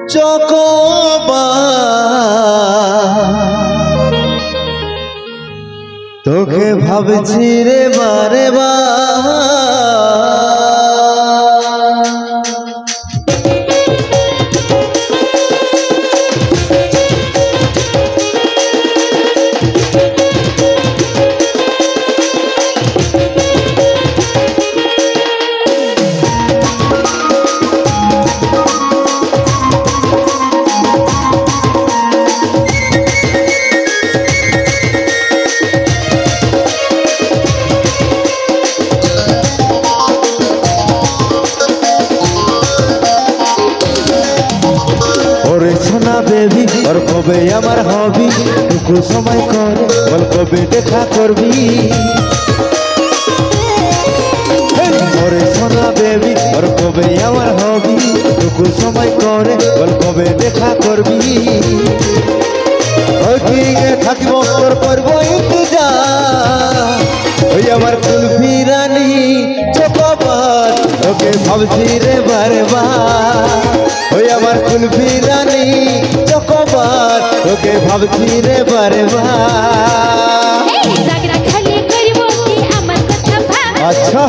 চকবা তোকে ভাবছি রে বারে বেবি और কবে আমার হবি টুকু সময় করে বল কবে দেখা করবি ওরে সোনা বেবি और কবে আমার হবি টুকু সময় করে বল কবে দেখা করবি ওইদিকে থাকিব তোর করব ইন্তজার ওই আমার কুলফি রানী চকবার তোকে ভাবছি রে বারে বার ওই আমার কুলফি রানী চকবার তোকে ভাবছি রে বারে বার আচ্ছা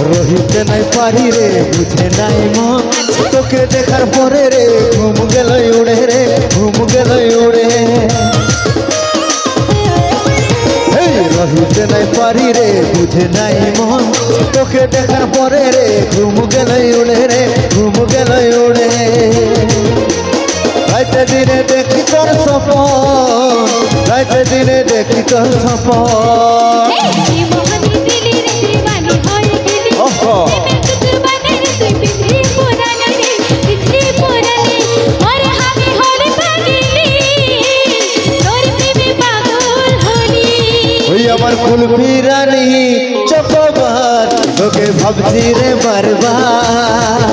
রহিতে নাই পারি রে বুঝে নাই মন তোকে দেখার পরে রে ঘুম গেল উড়ে রে ঘুম গেল উড়ে রহিতে নাই পারি রে বুঝে নাই মন তোকে দেখার পরে রে ঘুম গেল উড়ে রে ঘুম গেল উড়ে রাইতে দিনে দেখি তোর স্বপ্ন রাইতে দিনে দেখি তোর স্বপ্ন আমার কুলফি রানী চকবার তোকে ভাবছি রে বারবার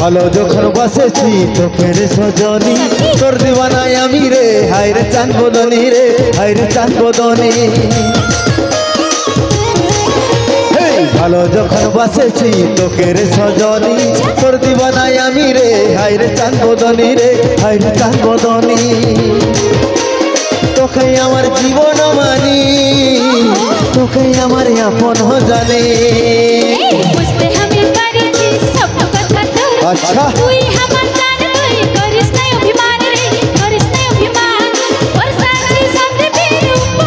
ভালো যখন বসেছি তোকে রে সজনী তোর দিওয়ানায় আমি রে হায় রে চাঁদ বদনী রে হায় রে চাঁদ বদনী ভালো যখন বসেছি তোকে রে সজনী তোর দিওয়ানায় আমি রে হায় রে চাঁদ বদনী রে হায় রে চাঁদ বদনী তোকে আমার জীবন মানি তোকে আমার আপন জানি अच्छा তুই আমার জান তুই করিস না অভিমান রে করিস না অভিমান বর্ষাটি সন্দীপের রূপ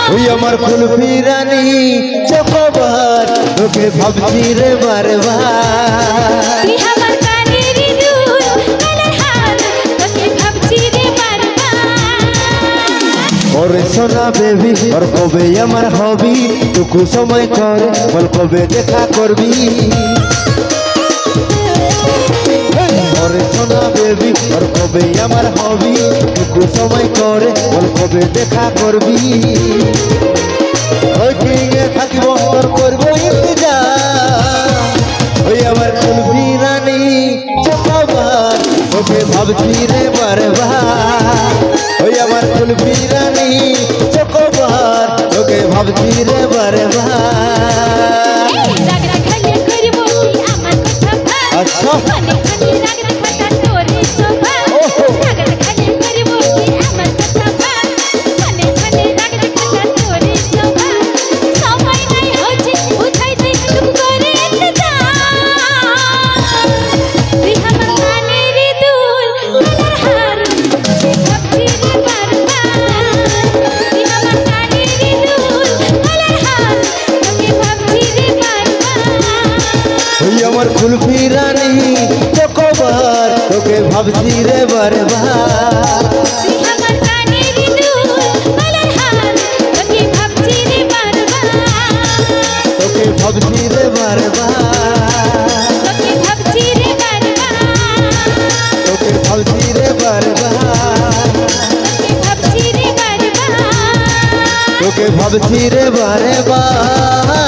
তুই আমার কুলফি রানী চকবার তোকে ভাবছি রে বারবার তুই আমার কানের দুল কানের হার তোকে ভাবছি রে বারবার সোনা বেবি আর কবে আমার হবি টুকু সময় করে বল কবে দেখা করবি ওরে সোনা বেবি আর কবে আমার হবি টুকু সময় করে বল কবে দেখা করবি ওই কিনে থাকিব তোর করবো ইন্তজার ওই আমার কুলফি রানী চকবার ওকে ভাবছি রে বারবার ওই আমার কুলফি রানী চকবার ওকে ভাবছি রে বারবার আচ্ছা আমার কুলফি রানী চকবার তোকে ভাবছি রে বারবার তোকে ভাবছি রে বারবার তোকে ভাবছি রে বারবার তোকে ভাবছি রে বারবার